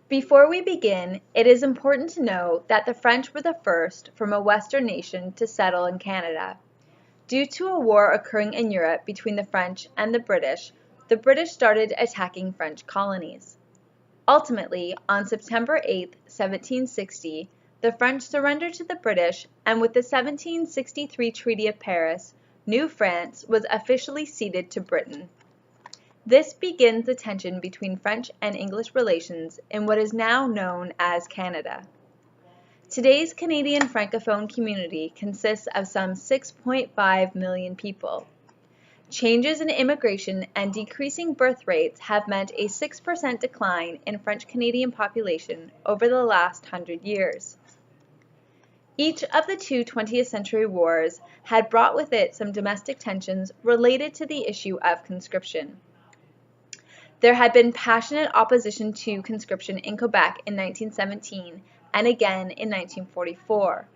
Before we begin, it is important to know that the French were the first from a Western nation to settle in Canada. Due to a war occurring in Europe between the French and the British started attacking French colonies. Ultimately, on September 8, 1760, the French surrendered to the British, and with the 1763 Treaty of Paris, New France was officially ceded to Britain. This begins the tension between French and English relations in what is now known as Canada. Today's Canadian Francophone community consists of some 6.5 million people. Changes in immigration and decreasing birth rates have meant a 6% decline in French Canadian population over the last 100 years. Each of the two 20th century wars had brought with it some domestic tensions related to the issue of conscription. There had been passionate opposition to conscription in Quebec in 1917 and again in 1944.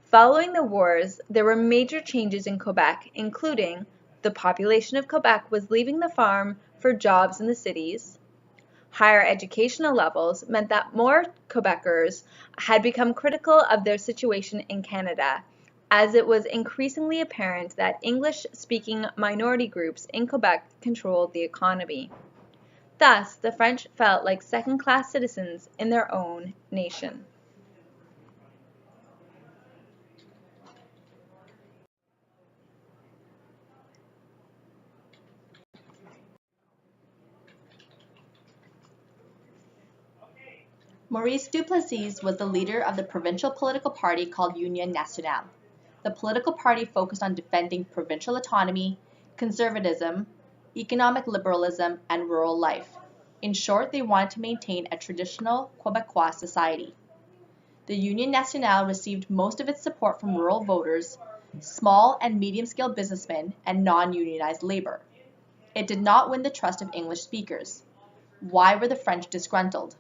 Following the wars, there were major changes in Quebec, including the population of Quebec was leaving the farm for jobs in the cities. Higher educational levels meant that more Quebecers had become critical of their situation in Canada, as it was increasingly apparent that English-speaking minority groups in Quebec controlled the economy. Thus, the French felt like second-class citizens in their own nation. Maurice Duplessis was the leader of the provincial political party called Union Nationale. The political party focused on defending provincial autonomy, conservatism, economic liberalism, and rural life. In short, they wanted to maintain a traditional Quebecois society. The Union Nationale received most of its support from rural voters, small and medium-scale businessmen, and non-unionized labor. It did not win the trust of English speakers. Why were the French disgruntled?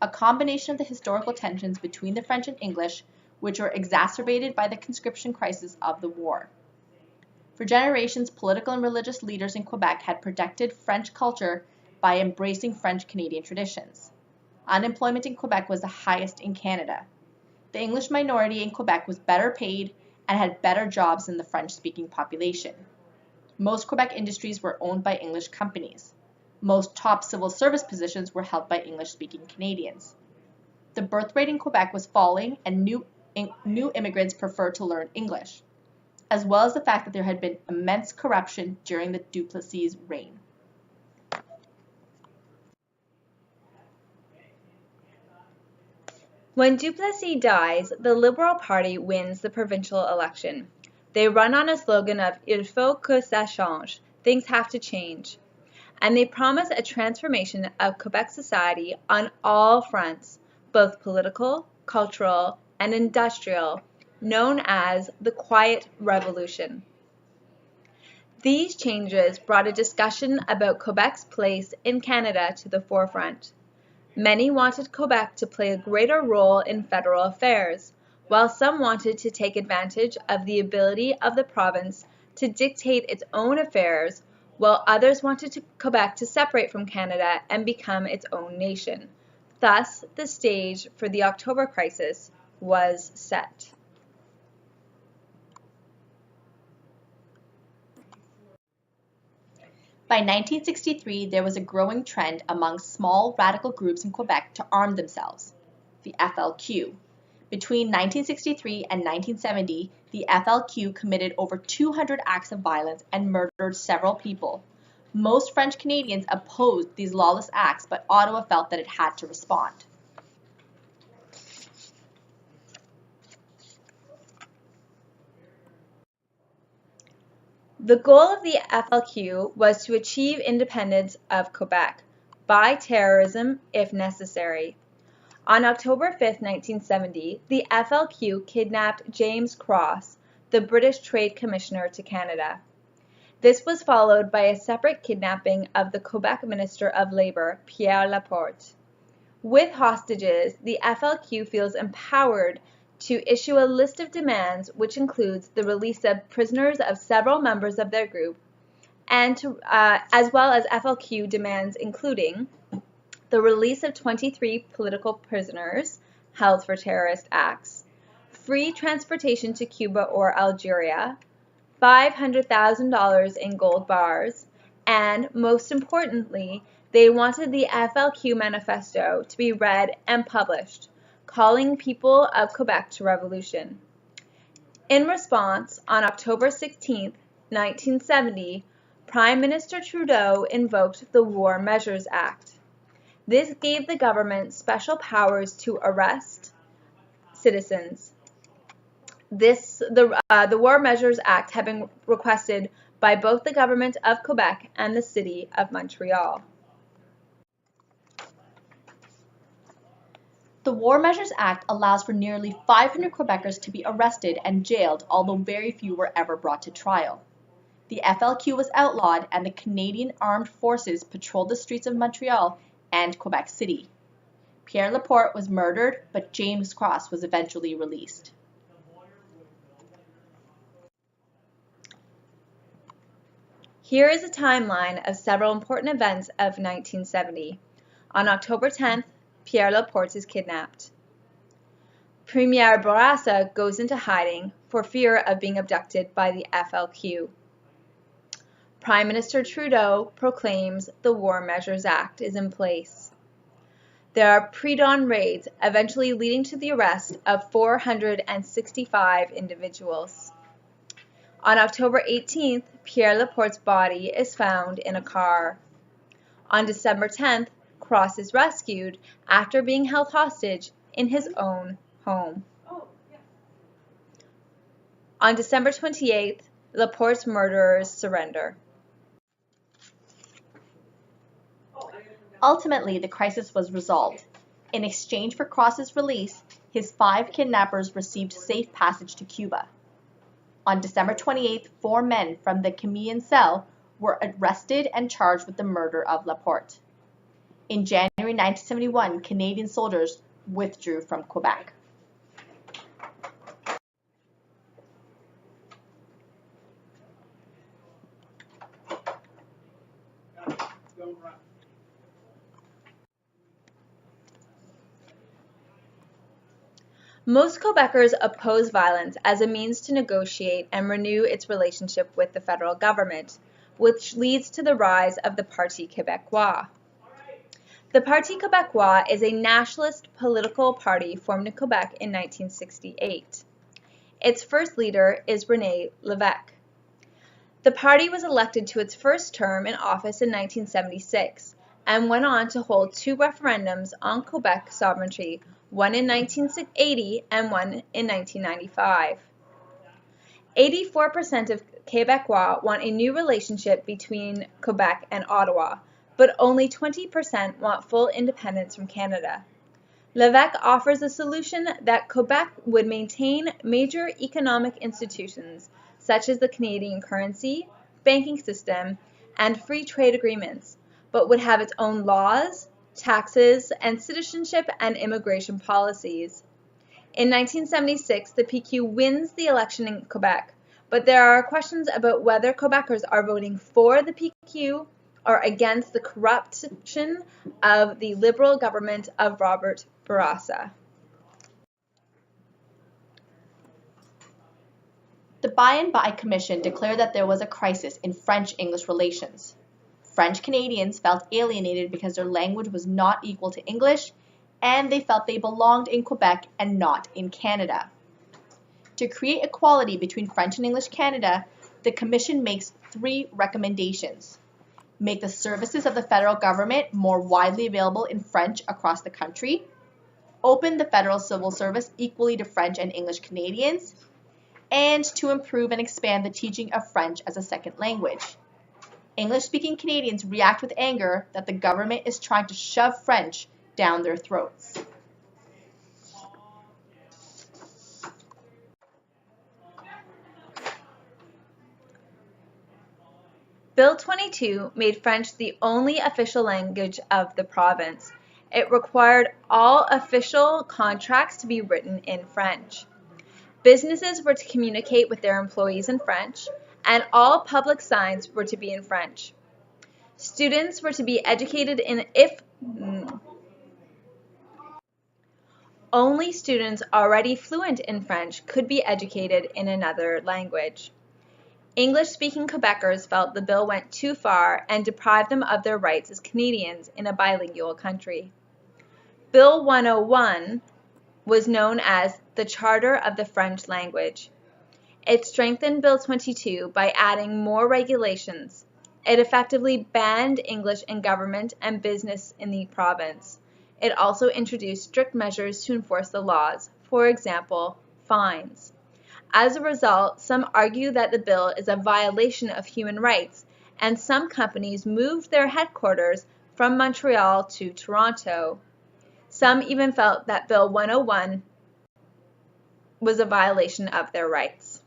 A combination of the historical tensions between the French and English, which were exacerbated by the conscription crisis of the war. For generations, political and religious leaders in Quebec had protected French culture by embracing French Canadian traditions. Unemployment in Quebec was the highest in Canada. The English minority in Quebec was better paid and had better jobs than the French-speaking population. Most Quebec industries were owned by English companies. Most top civil service positions were held by English-speaking Canadians. The birth rate in Quebec was falling, and new immigrants preferred to learn English, as well as the fact that there had been immense corruption during the Duplessis reign. When Duplessis dies, the Liberal Party wins the provincial election. They run on a slogan of "Il faut que ça change," things have to change. And they promise a transformation of Quebec society on all fronts, both political, cultural, and industrial, known as the Quiet Revolution. These changes brought a discussion about Quebec's place in Canada to the forefront. Many wanted Quebec to play a greater role in federal affairs, while some wanted to take advantage of the ability of the province to dictate its own affairs, while others wanted Quebec to separate from Canada and become its own nation. Thus, the stage for the October Crisis was set. By 1963, there was a growing trend among small radical groups in Quebec to arm themselves, the FLQ. Between 1963 and 1970, the FLQ committed over 200 acts of violence and murdered several people. Most French Canadians opposed these lawless acts, but Ottawa felt that it had to respond. The goal of the FLQ was to achieve independence of Quebec by terrorism if necessary. On October 5, 1970, the FLQ kidnapped James Cross, the British Trade Commissioner to Canada. This was followed by a separate kidnapping of the Quebec Minister of Labour, Pierre Laporte. With hostages, the FLQ feels empowered to issue a list of demands which includes the release of prisoners of several members of their group, and as well as FLQ demands including the release of 23 political prisoners held for terrorist acts, free transportation to Cuba or Algeria, $500,000 in gold bars, and, most importantly, they wanted the FLQ manifesto to be read and published, calling people of Quebec to revolution. In response, on October 16, 1970, Prime Minister Trudeau invoked the War Measures Act. This gave the government special powers to arrest citizens. The War Measures Act had been requested by both the government of Quebec and the city of Montreal. The War Measures Act allows for nearly 500 Quebecers to be arrested and jailed, although very few were ever brought to trial. The FLQ was outlawed, and the Canadian Armed Forces patrolled the streets of Montreal and Quebec City. Pierre Laporte was murdered, but James Cross was eventually released. Here is a timeline of several important events of 1970. On October 10th, Pierre Laporte is kidnapped. Premier Bourassa goes into hiding for fear of being abducted by the FLQ. Prime Minister Trudeau proclaims the War Measures Act is in place. There are pre-dawn raids, eventually leading to the arrest of 465 individuals. On October 18th, Pierre Laporte's body is found in a car. On December 10th, Cross is rescued after being held hostage in his own home. On December 28th, Laporte's murderers surrender. Ultimately, the crisis was resolved. In exchange for Cross's release, his 5 kidnappers received safe passage to Cuba. On December 28th, 4 men from the Camille cell were arrested and charged with the murder of Laporte. In January 1971, Canadian soldiers withdrew from Quebec. Most Quebecers oppose violence as a means to negotiate and renew its relationship with the federal government, which leads to the rise of the Parti Québécois. The Parti Québécois is a nationalist political party formed in Quebec in 1968. Its first leader is René Lévesque. The party was elected to its first term in office in 1976 and went on to hold 2 referendums on Quebec sovereignty, one in 1980 and one in 1995. 84% of Québécois want a new relationship between Quebec and Ottawa, but only 20% want full independence from Canada. Lévesque offers a solution that Quebec would maintain major economic institutions such as the Canadian currency, banking system, and free trade agreements, but would have its own laws, taxes, and citizenship and immigration policies. In 1976, the PQ wins the election in Quebec, but there are questions about whether Quebecers are voting for the PQ or against the corruption of the Liberal government of Robert Bourassa. The By-and-By Commission declared that there was a crisis in French-English relations. French Canadians felt alienated because their language was not equal to English, and they felt they belonged in Quebec and not in Canada. To create equality between French and English Canada, the Commission makes 3 recommendations. Make the services of the federal government more widely available in French across the country. Open the federal civil service equally to French and English Canadians. And to improve and expand the teaching of French as a second language. English-speaking Canadians react with anger that the government is trying to shove French down their throats. Bill 22 made French the only official language of the province. It required all official contracts to be written in French. Businesses were to communicate with their employees in French, and all public signs were to be in French. Students were to be educated in Only students already fluent in French could be educated in another language. English-speaking Quebecers felt the bill went too far and deprived them of their rights as Canadians in a bilingual country. Bill 101 was known as the Charter of the French Language. It strengthened Bill 22 by adding more regulations. It effectively banned English in government and business in the province. It also introduced strict measures to enforce the laws, for example, fines. As a result, some argue that the bill is a violation of human rights, and some companies moved their headquarters from Montreal to Toronto. Some even felt that Bill 101 was a violation of their rights.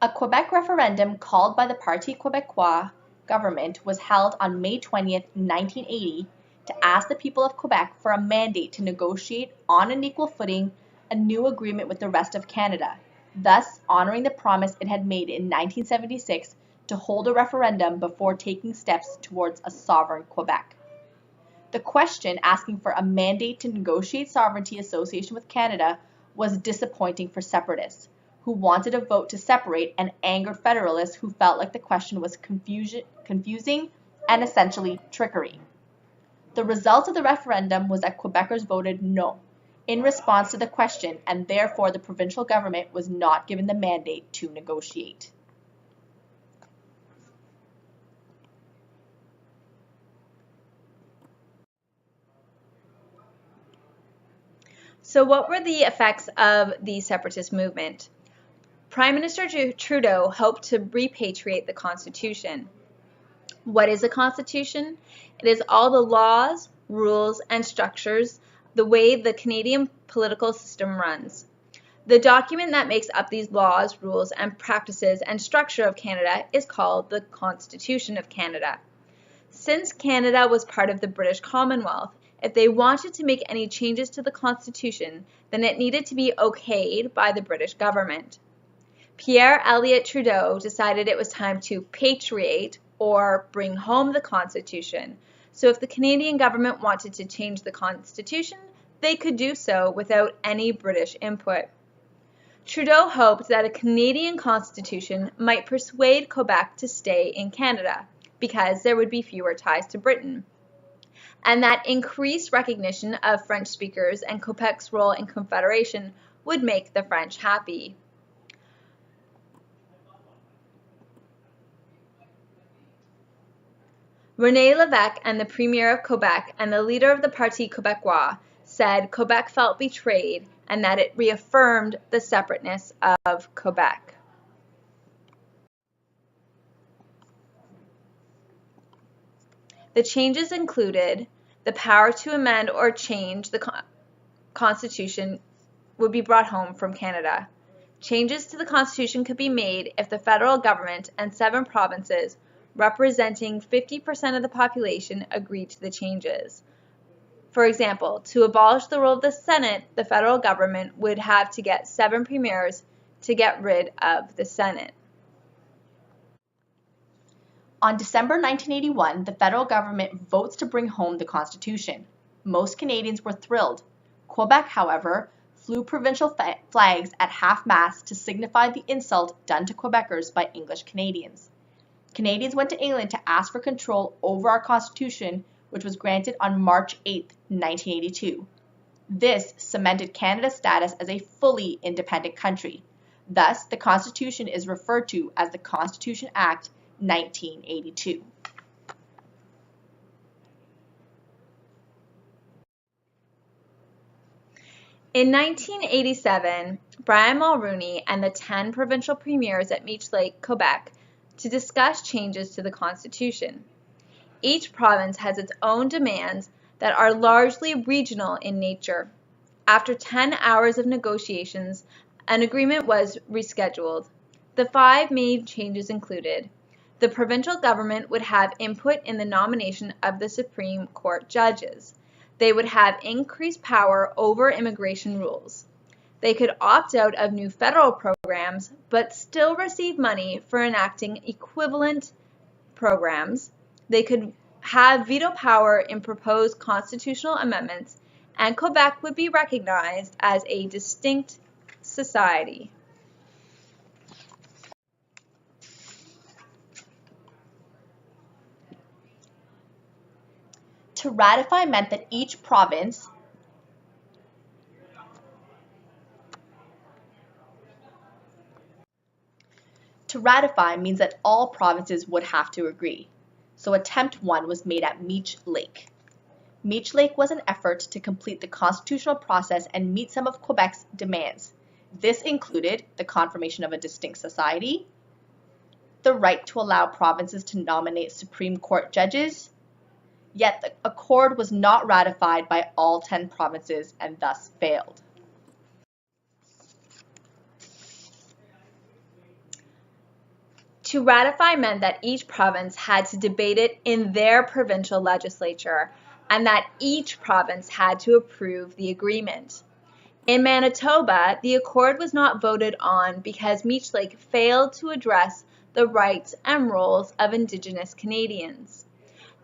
A Quebec referendum called by the Parti Québécois government was held on May 20, 1980, to ask the people of Quebec for a mandate to negotiate on an equal footing a new agreement with the rest of Canada, thus honoring the promise it had made in 1976 to hold a referendum before taking steps towards a sovereign Quebec. The question asking for a mandate to negotiate sovereignty association with Canada was disappointing for separatists, who wanted a vote to separate, and angered federalists who felt like the question was confusing and essentially trickery. The result of the referendum was that Quebecers voted no in response to the question, and therefore the provincial government was not given the mandate to negotiate. So what were the effects of the separatist movement? Prime Minister Trudeau hoped to repatriate the Constitution. What is a Constitution? It is all the laws, rules, and structures, the way the Canadian political system runs. The document that makes up these laws, rules, and practices and structure of Canada is called the Constitution of Canada. Since Canada was part of the British Commonwealth, if they wanted to make any changes to the Constitution, then it needed to be okayed by the British government. Pierre Elliott Trudeau decided it was time to patriate, or bring home, the Constitution. So if the Canadian government wanted to change the Constitution, they could do so without any British input. Trudeau hoped that a Canadian Constitution might persuade Quebec to stay in Canada, because there would be fewer ties to Britain, and that increased recognition of French speakers and Quebec's role in Confederation would make the French happy. René Lévesque and the Premier of Quebec and the leader of the Parti Québécois said Quebec felt betrayed and that it reaffirmed the separateness of Quebec. The changes included the power to amend or change the Constitution would be brought home from Canada. Changes to the Constitution could be made if the federal government and 7 provinces representing 50% of the population agreed to the changes. For example, to abolish the role of the Senate, the federal government would have to get 7 premiers to get rid of the Senate. On December 1981, the federal government votes to bring home the Constitution. Most Canadians were thrilled. Quebec, however, flew provincial flags at half-mast to signify the insult done to Quebecers by English Canadians. Canadians went to England to ask for control over our Constitution, which was granted on March 8, 1982. This cemented Canada's status as a fully independent country. Thus, the Constitution is referred to as the Constitution Act 1982. In 1987, Brian Mulroney and the 10 provincial premiers at Meech Lake, Quebec, to discuss changes to the Constitution. Each province has its own demands that are largely regional in nature. After 10 hours of negotiations, an agreement was rescheduled. The 5 main changes included: the provincial government would have input in the nomination of the Supreme Court judges. They would have increased power over immigration rules. They could opt out of new federal programs, but still receive money for enacting equivalent programs. They could have veto power in proposed constitutional amendments, and Quebec would be recognized as a distinct society. To ratify meant that each province To ratify means that all provinces would have to agree. So attempt 1 was made at Meech Lake. Meech Lake was an effort to complete the constitutional process and meet some of Quebec's demands. This included the confirmation of a distinct society, the right to allow provinces to nominate Supreme Court judges, yet the accord was not ratified by all 10 provinces and thus failed. To ratify meant that each province had to debate it in their provincial legislature, and that each province had to approve the agreement. In Manitoba, the accord was not voted on because Meech Lake failed to address the rights and roles of Indigenous Canadians.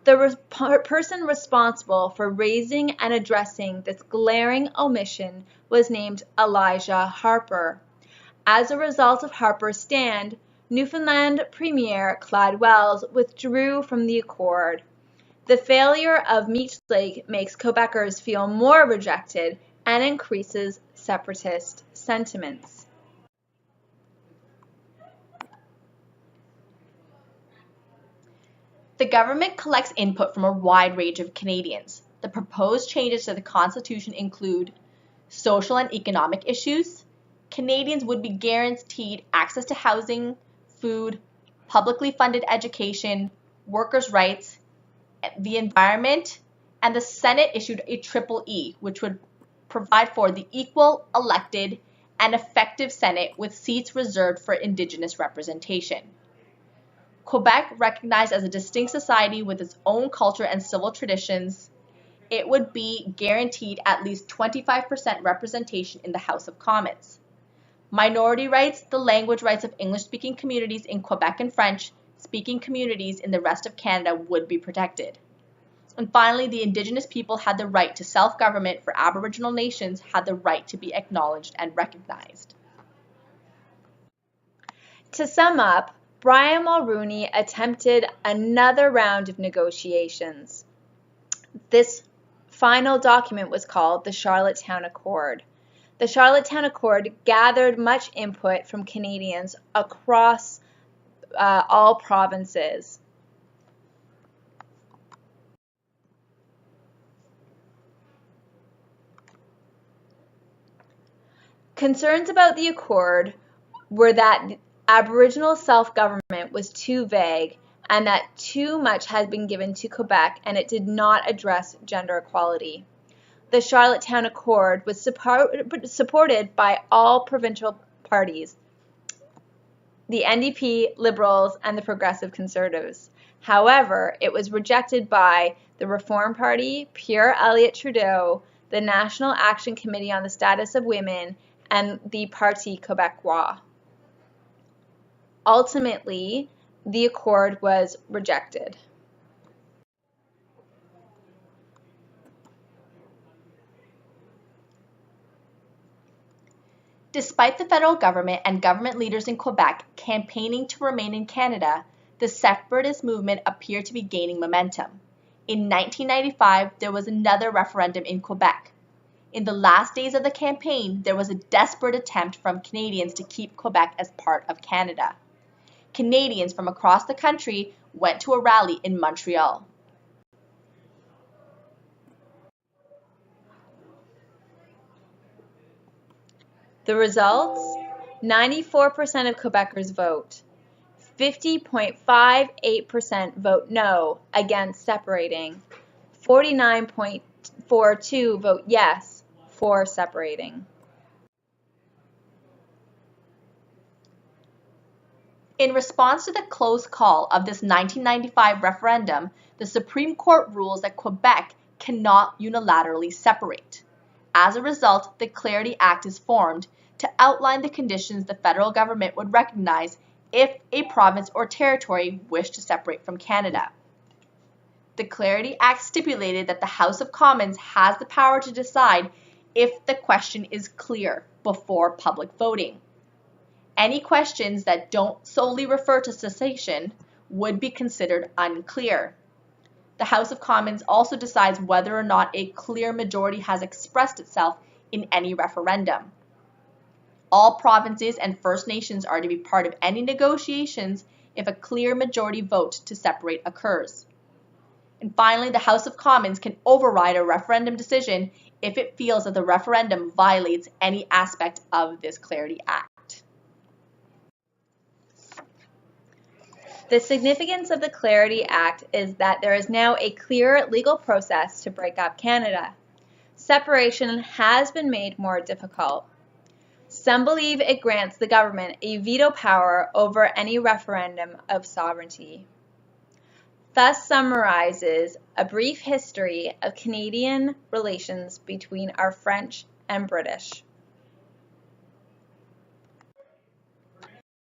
The person responsible for raising and addressing this glaring omission was named Elijah Harper. As a result of Harper's stand, Newfoundland Premier Clyde Wells withdrew from the accord. The failure of Meech Lake makes Quebecers feel more rejected and increases separatist sentiments. The government collects input from a wide range of Canadians. The proposed changes to the Constitution include social and economic issues. Canadians would be guaranteed access to housing, food, publicly funded education, workers' rights, the environment, and the Senate issued a triple E, which would provide for the equal, elected, and effective Senate with seats reserved for Indigenous representation. Quebec, recognized as a distinct society with its own culture and civil traditions, it would be guaranteed at least 25% representation in the House of Commons. Minority rights, the language rights of English-speaking communities in Quebec and French-speaking communities in the rest of Canada would be protected. And finally, the Indigenous people had the right to self-government, for Aboriginal nations had the right to be acknowledged and recognized. To sum up, Brian Mulroney attempted another round of negotiations. This final document was called the Charlottetown Accord. The Charlottetown Accord gathered much input from Canadians across all provinces. Concerns about the accord were that Aboriginal self-government was too vague and that too much had been given to Quebec and it did not address gender equality. The Charlottetown Accord was supported by all provincial parties, the NDP, Liberals, and the Progressive Conservatives. However, it was rejected by the Reform Party, Pierre Elliott Trudeau, the National Action Committee on the Status of Women, and the Parti Québécois. Ultimately, the accord was rejected. Despite the federal government and government leaders in Quebec campaigning to remain in Canada, the separatist movement appeared to be gaining momentum. In 1995, there was another referendum in Quebec. In the last days of the campaign, there was a desperate attempt from Canadians to keep Quebec as part of Canada. Canadians from across the country went to a rally in Montreal. The results: 94% of Quebecers vote. 50.58% vote no against separating. 49.42% vote yes for separating. In response to the close call of this 1995 referendum, the Supreme Court rules that Quebec cannot unilaterally separate. As a result, the Clarity Act is formed to outline the conditions the federal government would recognize if a province or territory wished to separate from Canada. The Clarity Act stipulated that the House of Commons has the power to decide if the question is clear before public voting. Any questions that don't solely refer to cessation would be considered unclear. The House of Commons also decides whether or not a clear majority has expressed itself in any referendum. All provinces and First Nations are to be part of any negotiations if a clear majority vote to separate occurs. And finally, the House of Commons can override a referendum decision if it feels that the referendum violates any aspect of this Clarity Act. The significance of the Clarity Act is that there is now a clear legal process to break up Canada. Separation has been made more difficult. Some believe it grants the government a veto power over any referendum of sovereignty. Thus summarizes a brief history of Canadian relations between our French and British.